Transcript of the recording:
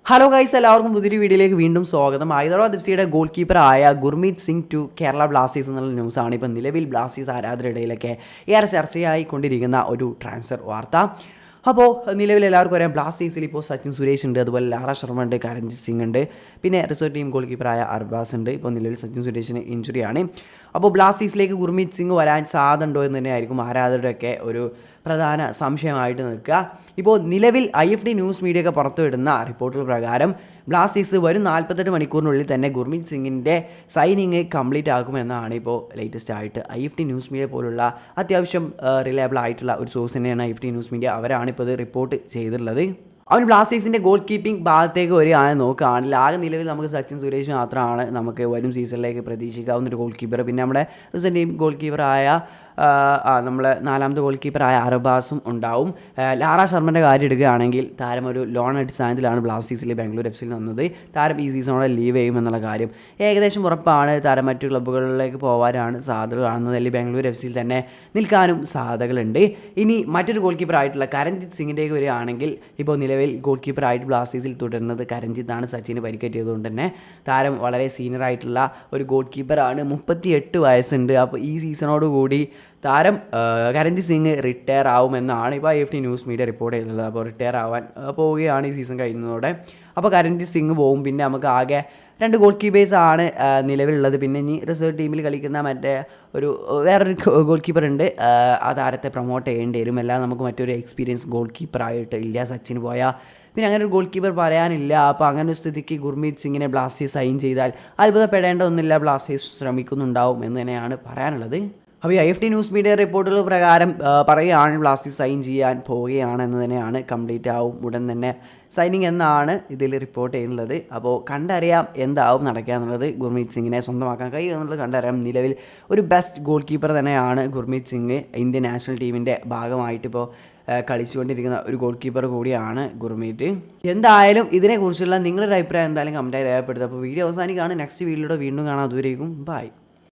Hello guys, എല്ലാവർക്കും പുതിയൊരു വീഡിയോയിലേക്ക് വീണ്ടും സ്വാഗതം. ഹൈദരാബാദ് എഫ് ഗോൾ കീപ്പറായ ഗുർമീത് സിംഗ് ടു കേരള ബ്ലാസ്റ്റേഴ്സ് എന്നുള്ള ന്യൂസാണ് ഇപ്പോൾ നിലവിൽ ബ്ലാസ്റ്റേഴ്സ് ആരാധകരുടെ ഇടയിലൊക്കെ ഏറെ ചർച്ചയായി കൊണ്ടിരിക്കുന്ന ഒരു ട്രാൻസ്ഫർ വാർത്ത. അപ്പോൾ നിലവിൽ എല്ലാവർക്കും അറിയാം, ബ്ലാസ്റ്റേഴ്സിൽ ഇപ്പോൾ സച്ചിൻ സുരേഷ് ഉണ്ട്, അതുപോലെ ലാറ ശർമ്മ ഉണ്ട്, കരൺജിത് സിംഗ് ഉണ്ട്, പിന്നെ റിസർവ് ടീം ഗോൾ കീപ്പറായ അർബാസ് ഉണ്ട്. ഇപ്പോൾ നിലവിൽ സച്ചിൻ സുരേഷിന് ഇഞ്ചുറിയാണ്. അപ്പോൾ ബ്ലാസ്റ്റേഴ്സിലേക്ക് ഗുർമീത് സിംഗ് വരാൻ സാധ്യതയുണ്ടോ എന്ന് തന്നെയായിരിക്കും ആരാധകരുടെയൊക്കെ ഒരു പ്രധാന സംശയമായിട്ട് നിൽക്കുക. ഇപ്പോൾ നിലവിൽ IFD ന്യൂസ് മീഡിയ ഒക്കെ പുറത്തുവിടുന്ന റിപ്പോർട്ടുകൾ പ്രകാരം ബ്ലാസ്റ്റേഴ്സ് വരും 48 മണിക്കൂറിനുള്ളിൽ തന്നെ ഗുർമീത് സിംഗിൻ്റെ സൈനിങ് കംപ്ലീറ്റ് ആകുമെന്നാണ് ഇപ്പോൾ ലേറ്റസ്റ്റ് ആയിട്ട് IFD ന്യൂസ് മീഡിയ പോലുള്ള അത്യാവശ്യം റിലയബിൾ ആയിട്ടുള്ള ഒരു സോഴ്സ് തന്നെയാണ് IFD ന്യൂസ് മീഡിയ. അവരാണ് ഇപ്പോൾ ഇത് റിപ്പോർട്ട് ചെയ്തിട്ടുള്ളത്. അവൻ ബ്ലാസ്റ്റേഴ്സിൻ്റെ ഗോൾ കീപ്പിംഗ് ഭാഗത്തേക്ക് വരികയാണ് നോക്കുകയാണെങ്കിൽ ആകെ നിലവിൽ നമുക്ക് സച്ചിൻ സുരേഷ് മാത്രമാണ് നമുക്ക് വരും സീസണിലേക്ക് പ്രതീക്ഷിക്കാവുന്ന ഒരു ഗോൾ കീപ്പർ. പിന്നെ നമ്മുടെ റിസർവ് ടീം ഗോൾ കീപ്പറായ നമ്മൾ നാലാമത്തെ ഗോൾ കീപ്പറായ അർബാസും ഉണ്ടാവും. ലാറ ശർമ്മൻ്റെ കാര്യം എടുക്കുകയാണെങ്കിൽ താരം ഒരു ലോൺ അടിസ്ഥാനത്തിലാണ് ബ്ലാസ്റ്റേഴ്സിൽ ബാംഗ്ലൂർ FC വന്നത്. താരം ഈ സീസണോടെ ലീവ് ചെയ്യും എന്നുള്ള കാര്യം ഏകദേശം ഉറപ്പാണ്. താരം മറ്റു ക്ലബ്ബുകളിലേക്ക് പോകാനാണ് സാധ്യത കാണുന്നത്, അല്ലെങ്കിൽ ബാംഗ്ലൂർ FC തന്നെ നിൽക്കാനും സാധ്യതകളുണ്ട്. ഇനി മറ്റൊരു ഗോൾ കീപ്പറായിട്ടുള്ള കരൺജിത് സിംഗിൻ്റെക്ക് വരികയാണെങ്കിൽ ഇപ്പോൾ നിലവിൽ ഗോൾ കീപ്പറായിട്ട് ബ്ലാസ്റ്റേഴ്സിൽ തുടരുന്നത് കരൺജിത്താണ്. സച്ചിന് പരിക്കേറ്റതുകൊണ്ട് തന്നെ താരം വളരെ സീനിയർ ആയിട്ടുള്ള ഒരു ഗോൾ കീപ്പറാണ്. 38 വയസ്സുണ്ട്. അപ്പോൾ ഈ സീസണോടുകൂടി താരം കരൺജിത് സിംഗ് റിട്ടയർ ആവുമെന്നാണ് ഇപ്പോൾ IFD ന്യൂസ് മീഡിയ റിപ്പോർട്ട് ചെയ്തിട്ടുള്ളത്. അപ്പോൾ റിട്ടയർ ആവാൻ പോവുകയാണ് ഈ സീസൺ കഴിയുന്നതോടെ. അപ്പോൾ കരൺജിത് സിംഗ് പോവും. പിന്നെ നമുക്ക് ആകെ 2 ഗോൾ കീപ്പേഴ്സാണ് നിലവിലുള്ളത്. പിന്നെ ഇനി റിസർവ് ടീമിൽ കളിക്കുന്ന മറ്റേ വേറൊരു ഗോൾ കീപ്പർ ഉണ്ട്. ആ താരത്തെ പ്രൊമോട്ട് ചെയ്യേണ്ടി വരും. എല്ലാം നമുക്ക് മറ്റൊരു എക്സ്പീരിയൻസ് ഗോൾ കീപ്പറായിട്ട് ഇല്ല. സച്ചിന് പോയാൽ പിന്നെ അങ്ങനെ ഒരു ഗോൾ കീപ്പർ പറയാനില്ല. അപ്പോൾ അങ്ങനെ ഒരു സ്ഥിതിക്ക് ഗുർമീത് സിംഗിനെ ബ്ലാസ്റ്റേഴ്സ് സൈൻ ചെയ്താൽ അത്ഭുതപ്പെടേണ്ട ഒന്നുമില്ല, ബ്ലാസ്റ്റേഴ്സ് ശ്രമിക്കുന്നുണ്ടാവും എന്ന് തന്നെയാണ് പറയാനുള്ളത്. അപ്പോൾ IFD ന്യൂസ് മീഡിയ റിപ്പോർട്ടുകൾ പ്രകാരം പറയുകയാണ് ബ്ലാസ്റ്റേഴ്സ് സൈൻ ചെയ്യാൻ പോവുകയാണെന്ന് തന്നെയാണ്. കംപ്ലീറ്റ് ആവും ഉടൻ തന്നെ സൈനിങ് എന്നാണ് ഇതിൽ റിപ്പോർട്ട് ചെയ്യുന്നത്. അപ്പോൾ കണ്ടറിയാം എന്താവും നടക്കുക എന്നുള്ളത്. ഗുർമീത് സിംഗിനെ സ്വന്തമാക്കാൻ കഴിയും എന്നുള്ളത് കണ്ടറിയാം. നിലവിൽ ഒരു ബെസ്റ്റ് ഗോൾ കീപ്പർ തന്നെയാണ് ഗുർമീത് സിംഗ്. ഇന്ത്യൻ നാഷണൽ ടീമിൻ്റെ ഭാഗമായിട്ടിപ്പോൾ കളിച്ചുകൊണ്ടിരിക്കുന്ന ഒരു ഗോൾ കീപ്പർ കൂടിയാണ് ഗുർമീത്. എന്തായാലും ഇതിനെക്കുറിച്ചുള്ള നിങ്ങളുടെ അഭിപ്രായം എന്തായാലും കമൻറ്റായി രേഖപ്പെടുത്തുക. അപ്പോൾ വീഡിയോ അവസാനിക്കുകയാണ്. നെക്സ്റ്റ് വീഡിയോയിലൂടെ വീണ്ടും കാണാം. അതുവരേക്കും ബൈ.